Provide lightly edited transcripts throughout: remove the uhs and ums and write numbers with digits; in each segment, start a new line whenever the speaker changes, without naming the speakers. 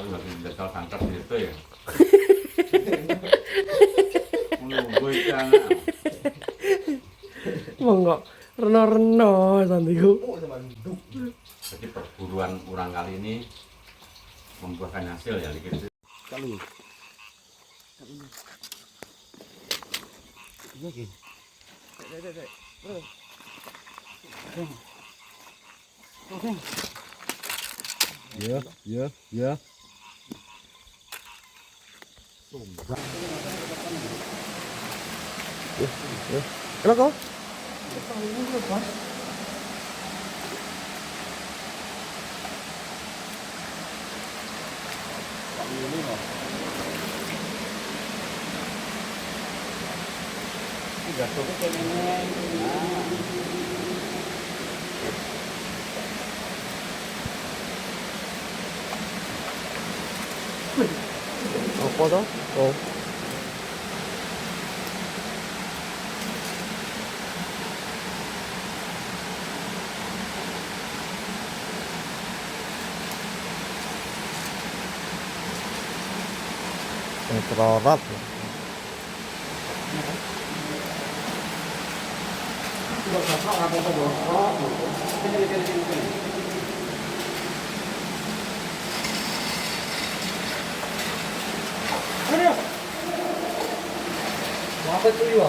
Kalau lagi jadwal tangkap itu ya. Menunggu ikan.
Monggo reno-reno santiku.
Jadi perburuan orang kali ini membuahkan hasil ya gitu.
Kali. Iya ki. Ya, ya, ya.
Kenapa kau? Apa tuh? Oh. Terorat. Apa itu ya?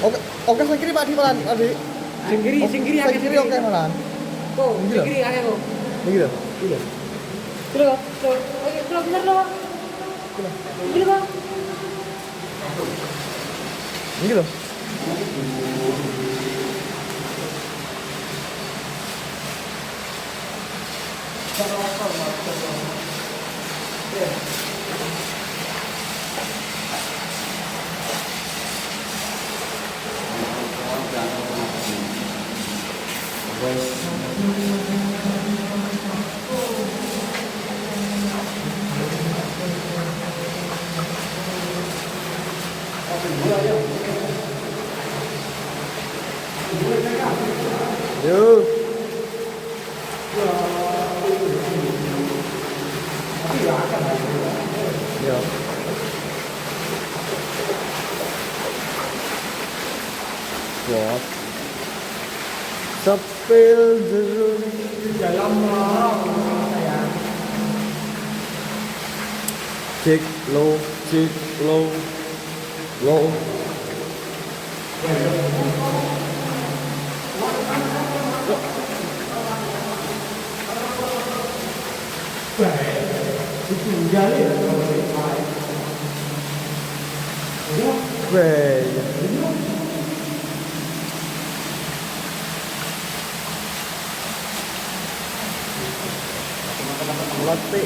Oke, oke sing kiri Pak di malan, Adi.
Sing kiri
Sing kiri oke malan.
Tuh, sing kiri akeh kok.
Iki lho.
Iya. Terus, oke, terus bener loh. Ini Bang.
Iki lho. Yo. Yo. What? Sepil jeruk di dalam saya. Cek low.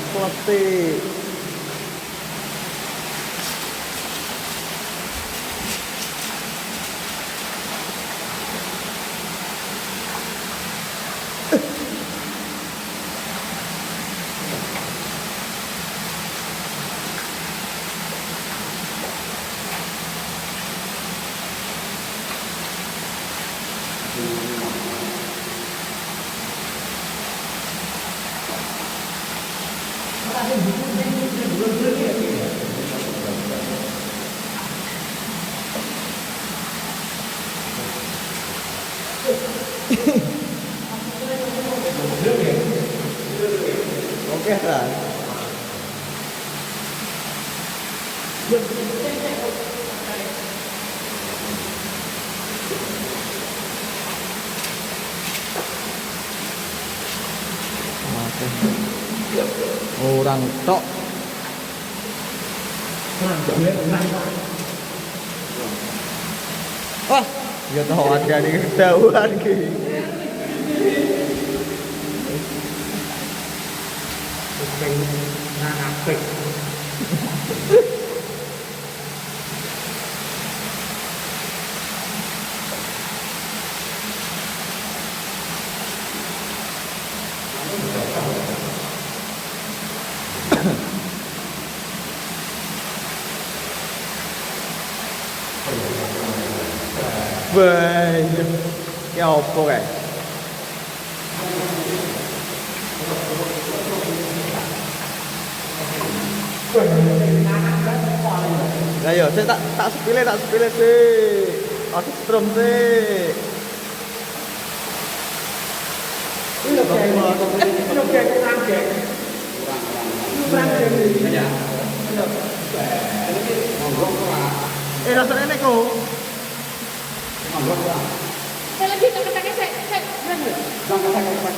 Pelatih. Oke kan? Orang tok. Wah, ya tahu ada di ketahuan ki. Wih, ya opo kayak. Lah yo, saya tak sepile sih. Aku strom sih. Rasanya nek kok.
Saya lagi tak saya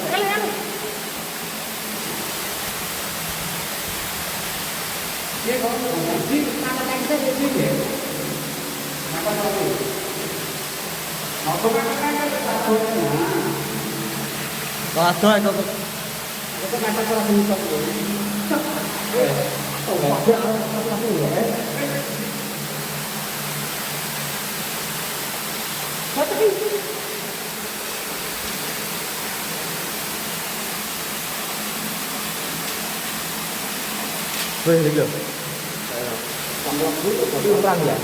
kalian
Waduh, itu wih, ini loh. Kurang ya?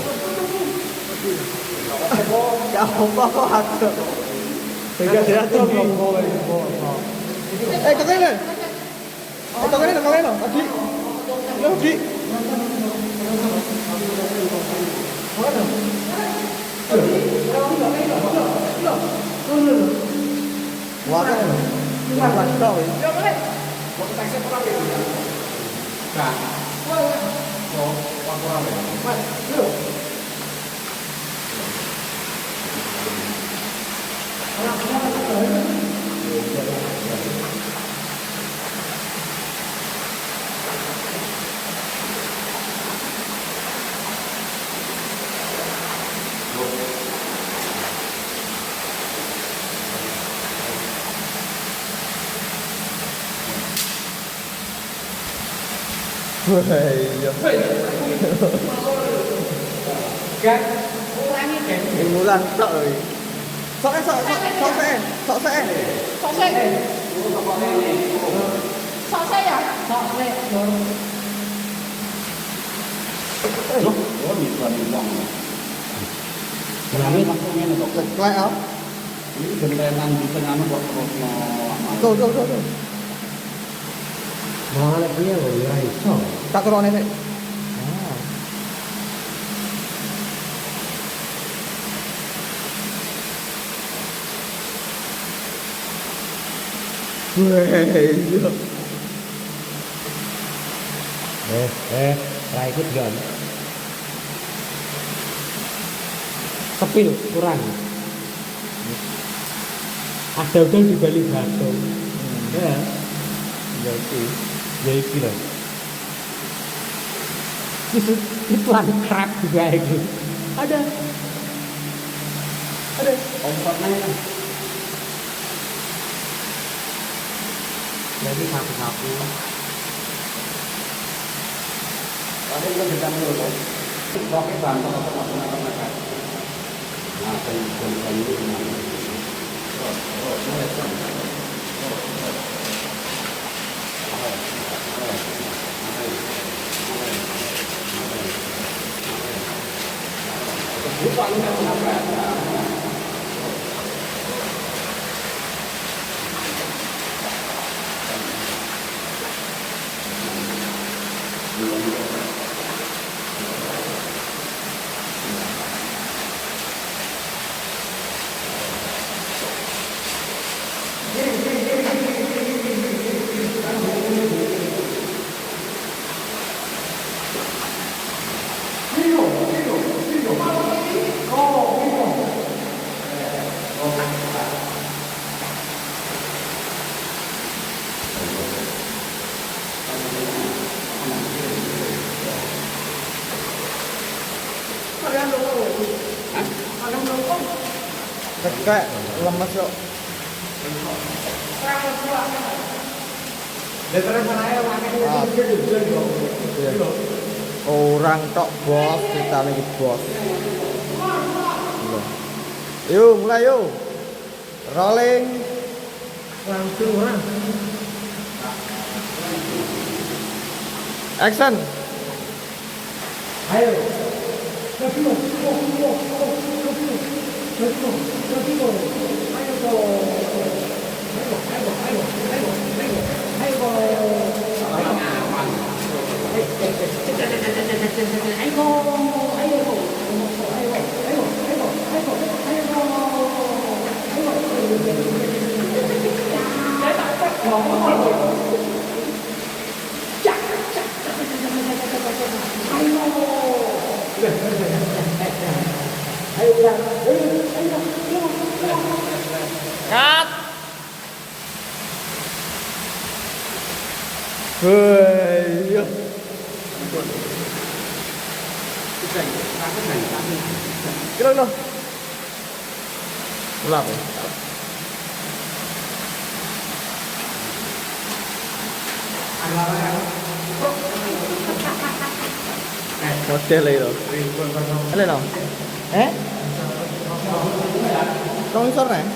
Ya apa kok ada? Tiga dia tuh. Kok kene? Kok kene? Adi. Lo di. Wah kan. Wah kan tau. Wah, iya.
kan ulangi kan
Ngulang tok lho. Sok saya.
Oh, bisa dibilang.
Berani
Klek ah.
Ini gentenan di tengah kok terus
Tuh.
Malah punya loh ya iso.
Tak turun nek. Wih, iya.
Try ikut gan. Sepi loh, kurang. Ada udang di balik batu. Ya, ya iki loh. Itu ada crab juga itu. Ada.
ompatnya
Jadi sapu-sapu.
ada juga gedang dulu pakai bantal atau apa kan nah kan itu gimana
Kayak lemes kok. Iya. Orang tok bos, kita lagi bos. Iya. Yuk, mulai yuk. Rolling.
Langsung orang.
Action.
Ayo.
Cut. Hei, yo. Kira lo. Ulap ya. Model itu. Ada no? Kau isor nih?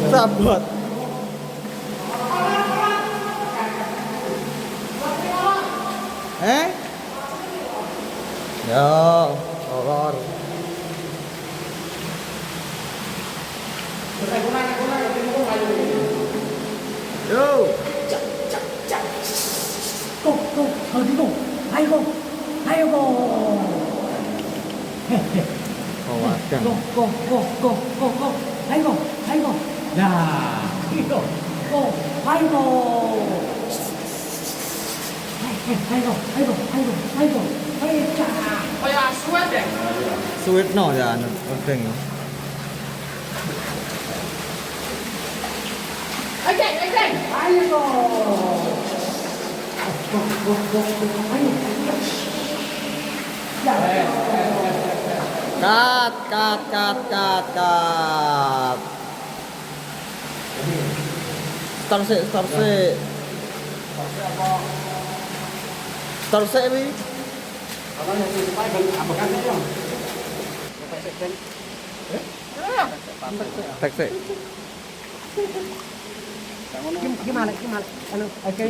Sabot. Ya, horor. Yo. Oh, wadang. Sweet no ya, penting. Cut. Start sih, Bi. Tek sih.
Gimana? Anu, oke.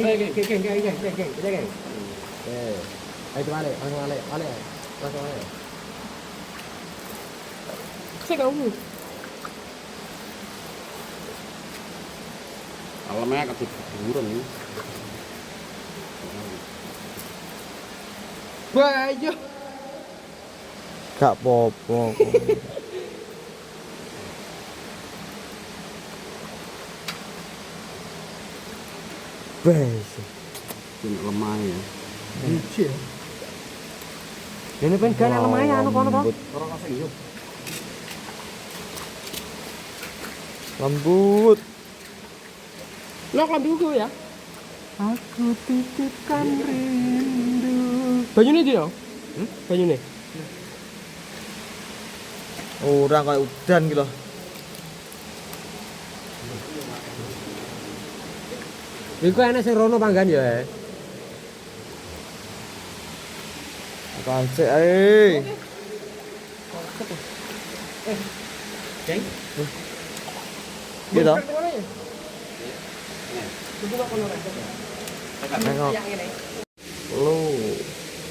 Ayo balik, langsung balik.
Saya kamu.
Alamnya kasih buron nih.
Baju.
Gak popo. Bes.
Cuma lemah ya.
Lucu. Ini kan lemahnya anu kono toh.
Orang kasih yuk.
Lembut.
Lo lambiku ya.
Aku titipkan rindu.
Bajunya dia. Bajunya.
Orang kayak udan gitu.
Iku enak sing rono panggan ya.
Apaan sih, eh?
Ceng.
Gitu. Nengok. Lu.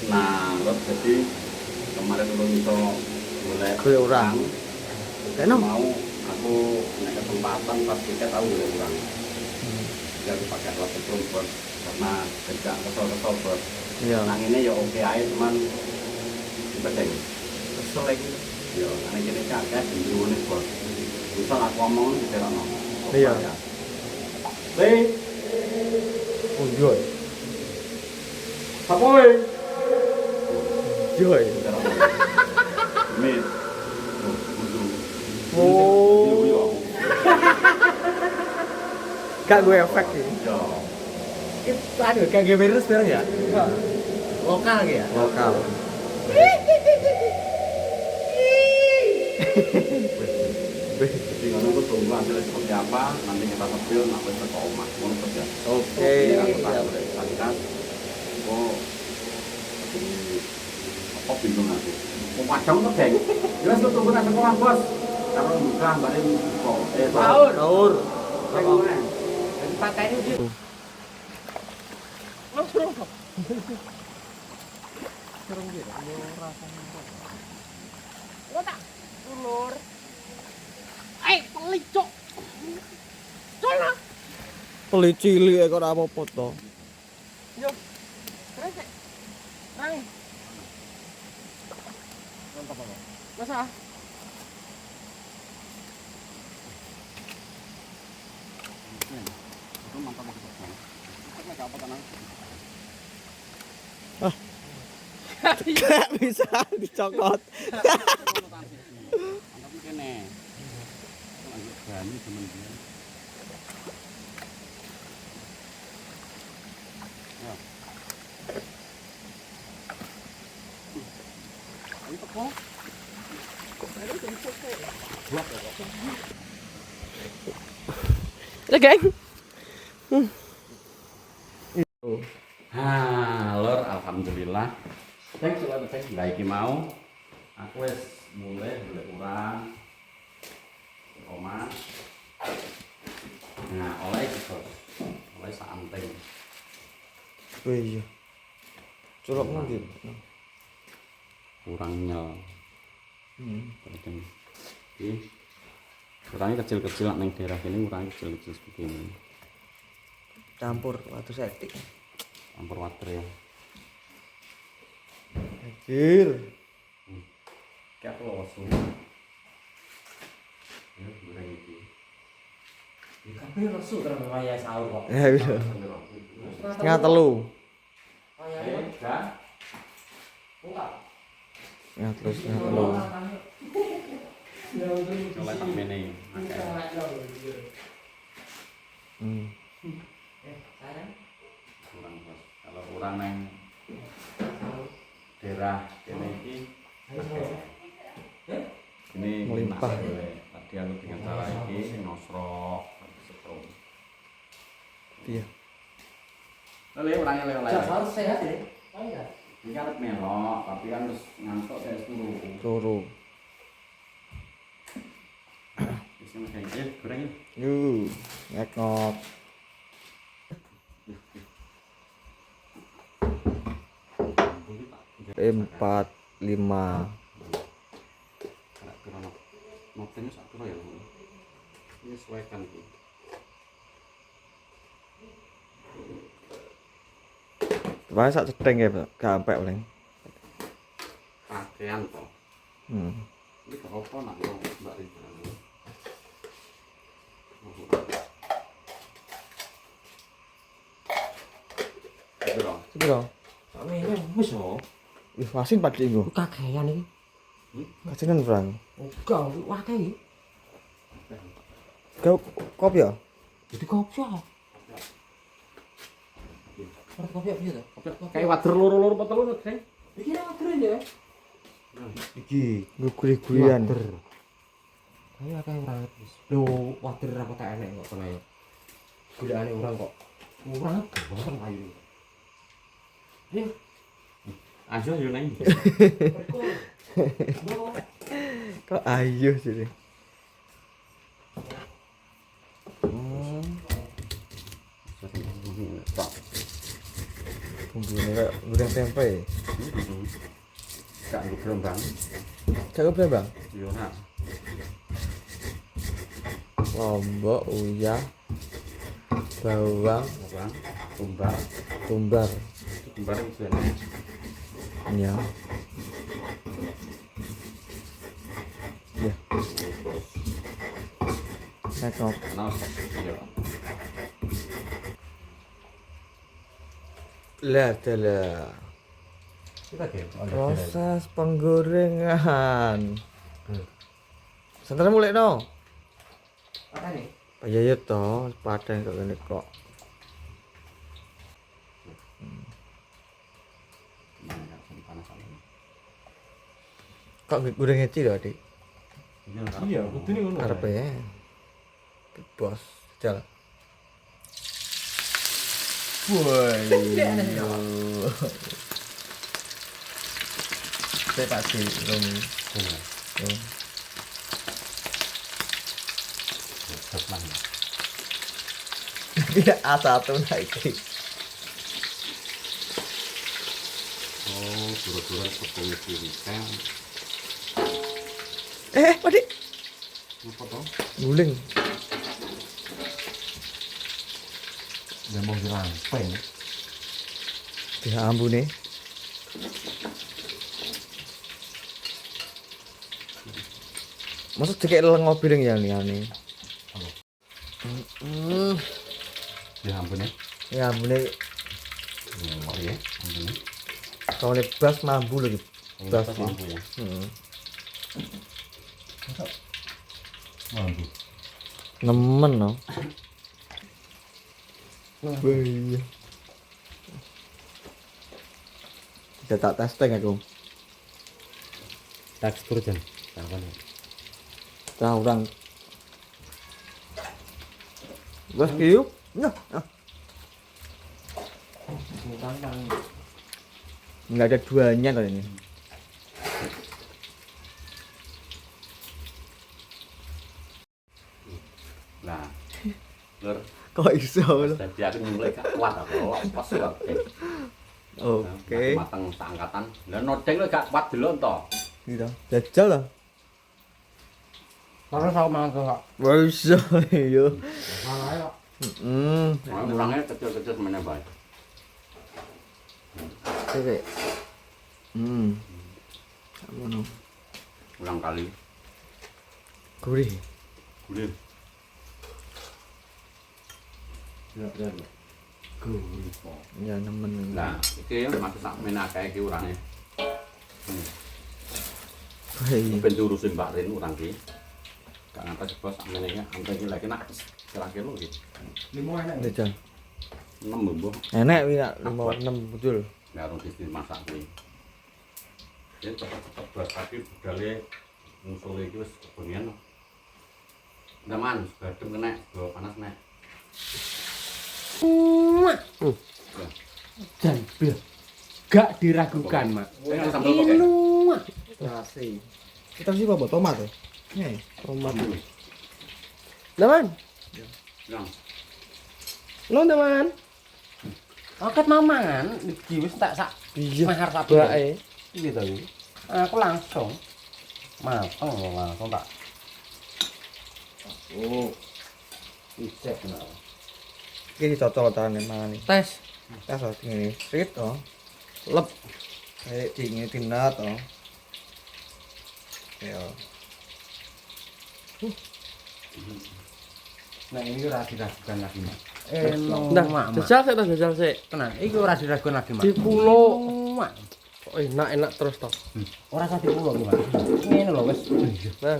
Nah, terus jadi kemarin lu bisa mulai
Kuya orang. Kena.
mau aku naik kesempatan pas tiket tahu boleh kurang. Jadi pakai alat perempuan karena kerja kesel buat.
Iya.
Nang ini ya oke aja cuman dipeceng. Kesel lagi. Ya, karena gini kakek dulu nih bos. Misal aku ngomong di dalam ngomong.
Iya. Oh, joy.
Apa weh?
Joy.
Mit.
Oh. Gak gue efek sih.
Ya.
Itu aduh kayak virus sekarang ya. Lokal ya.
Lokal.
Jadi ngono ku tunggu hasilnya seperti apa, nanti kita sepil sampai ke omah. Ngono kerja.
Oke.
Ini aku tahu dari Sanitas. Oh, jadi apa bingung aku. Mau pajang tuh geng. Jelas tuh tunggu nang sekolah bos. Kalau buka bare kok.
Sahur.
Jadi pakai ini dia. Wah, ulur. Pelicok. Coba.
Peli cilik kok ora apa-apa to.
Yo. Terus nek. Nang. Mantap apa? Masa?
Itu mantap banget. Itu enggak apa tenang.
Gak bisa dicokot.
Mantap kene. Lagi berani temen dia. Ya. Ini teko.
Ya, geng.
Lor, alhamdulillah. Thanks a lot, thanks. Lah iki mau aku wis mulai golek urang. Oma. Nah, oleh iki, Bos. Oleh santai.
Oh iya. Colok nanti.
Kurangnya. Penting. Iki kurangnya kecil-kecil nang daerah ini kurangnya kecil-kecil seperti ini.
Campur waktu setik.
Campur water ya.
Anjir.
Kayak losu. Ya, goreng iki.
Kabeh lesu terus waya sahur kok.
Ya bisa. Setengah telu.
Enggak. Buka.
Ya terus setengah telu.
Oleh tak mene. Kurang bos. Kalau kurang neng daerah kene iki ini
Melimpah.
tadi aku dengan cara iki nosrok setrum.
Iya.
Lele orangnya lele.
Sahur sehat ya? Oh iya.
Ini arep melok, tapi kan terus ngantuk saya turu.
Turu.
Bisa kayak goreng.
Yuk, ngekot. 45.
Notenya sak piro ya? Menyesuaikan iki.
Wah, sak cedeng ya, Pak. Gampek paling.
Pakaian kok. Ini gak apa nak yo Mbak Rita. Piro?
Sepiro?
Ini wis oh.
Wis wasin Pak Dinggo.
Kakean iki.
Kajengan, Frank.
Enggak, wake iki.
Kau kopi ya?
Jadi kopi ya. Kopi apa ya?
Kayak wader loro-loro apa telu Deng?
Iki ora wader ya.
Iki guri-gurian.
Kayak akeh ora wis. Lho, wader apa tak enek kok kono ya. Gulane orang kok. Kurang gampang ayo. Ayo.
Ayo yo nang.
Kok ayo sih. Bumbunya kayak goreng tempe.
Gak ngobrol bang.
Jago berapa, Bang?
Yo nah.
Lombok, uyah, bawang,
Bang, tumbal.
tumbar.
Tumbal itu ya.
Ya. Ya. Nekok.
Nah, yo.
Lah, adalah
Kita ge.
proses penggorengan. Santai mulai no.
Apa nih?
Pak Yayat toh, padang kok ngene kok. Kok goreng ngeci lho, Dik?
Iya, kudune ngono.
Karepe ya. Bos, jal. Woi. Saya pasti belum. Tidak A1 naik.
Oh, dura-dura tepung kirikan.
Padi.
Apa toh?
Guling.
Ya mau dirampeng.
Ya ampun nih. Maksud cekek lengo piring ya nih.
Ya ampun ya.
Ya ampun nih.
Oh ya, ampun ya.
Kalau lebas mambu lagi. Bas
Bas mampu ya.
Mampu.
Nemen no. Iya. Kita tak testing aku.
Tekstur jan. Apa nih?
Tahu orang. Bos kiu. Nah. Enggak ada duanya kali ini.
Nah, lur,
Kok iso lho?
jadi aku mulai gak kuat aku pas banget.
Oke.
Mateng seangkatan. Lah nodeng lho gak kuat delok to.
Gitu. Jajal lah.
Karena saya mangan kok.
Wis yo.
Salah ya.
Orangnya kecil-kecil semuanya baik.
Oke. Ngono.
Ulang kali.
Gurih.
Gurih.
Ya, ya.
Gurih kok.
Ya nemen.
Nah, iki masih sak menake iki urane.
Hei.
Ben diurusin Mbak Rin urang iki. Gak ngantos bos sak menenge ampe iki lagi nak kira-kira lho iki.
Limo enak.
Jajal.
6 mbok.
Enak wi nak 5 betul.
Nek harus dimasak kuwi. Yen cepet-cepet bas tapi budale musul iki wis kebengian. Ndaman, badem kena, go panas nek.
Jan, bil. Gak diragukan, Mak.
Pengen sambel pakai.
Inu.
Nasi. Kita sih bawa tomat ya. Nih, tomat.
Teman,
Yang
lo teman. Oket mamangan iki wis tak sak
Iya.
mahar sak
Bae.
Iki to iki. Aku langsung mateng langsung tak. Oh. Icek nah.
Iki cocol-cocolan mangan iki.
Tes.
Tes oh ngene. Sit to. Lep. Kayak dingin tinat to. Ya.
Nah ini ora diragukan lagi, Mak.
Nah,
Mak.
jajal sik ta jajal sik.
Tenan, iki ora diragukan lagi, Mak.
Di pulau.
Mak.
Kok enak terus toh.
Ora sate pulo iki, Mak. Ngene lho wis.
Nah,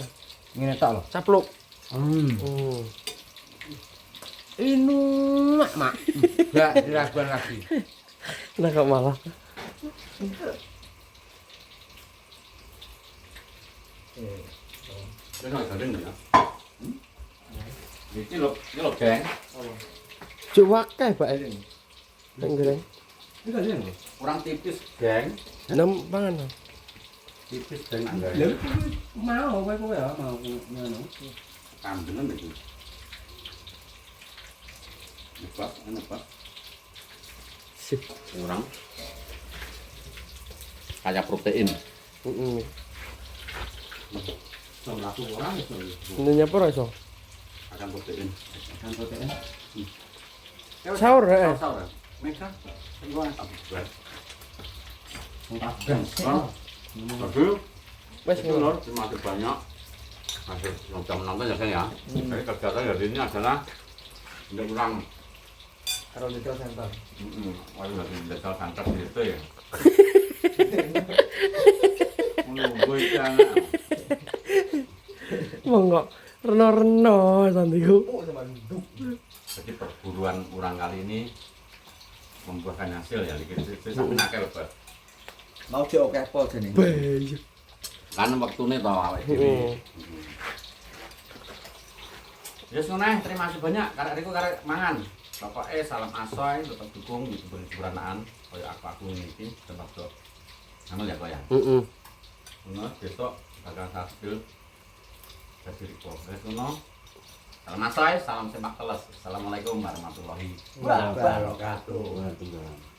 Ngene tok lho.
capluk.
Hmm.
Oh.
Inu, Mak. Gak diragukan lagi.
Nah, kok malah.
Ini nggak garing ya? Ini lo geng.
Cuk wakai Pak ini. Nang goreng.
Iki gak lho.
Kurang tipis geng.
Nem pangan.
Tipis geng nggak
Lho,
garing.
mau kowe ya, mau ngono.
Kandengan itu. Lepas, lepas.
Sip.
Kurang. Kayak protein.
Heeh.
Sama aku orang itu.
Ini nyapa ra iso?
Akan protein.
Kan protein.
Sahur ya.
Sahur. Mereka. Gimana tak buat?
Enggak.
Tapi
Wes
itu loh, masih banyak. Masih yang jam nonton ya kan ya. Jadi kerja saya hari ini adalah tidak kurang.
Kalau detail center.
Waduh, lagi detail kantor gitu ya. Menunggu itu anak.
Monggo reno-reno santiku.
Jadi perburuan orang kali ini membuahkan hasil ya. Sampai nakal lebat.
Mau jauh kepo jane.
Bayu.
Kan wektune to awake dhewe. Yes ngono terima kasih banyak karek riku karek mangan. Pokoke salam asoy tetep dukung youtuber-youtuberanaan kaya aku ini tetep do. Amal ya kok ya.
Heeh.
Ngono besok bakal hasil dari riku. Wes ngono. Salam asoy, salam sepak teles. Assalamualaikum warahmatullahi
Wabarakatuh.
Waduh.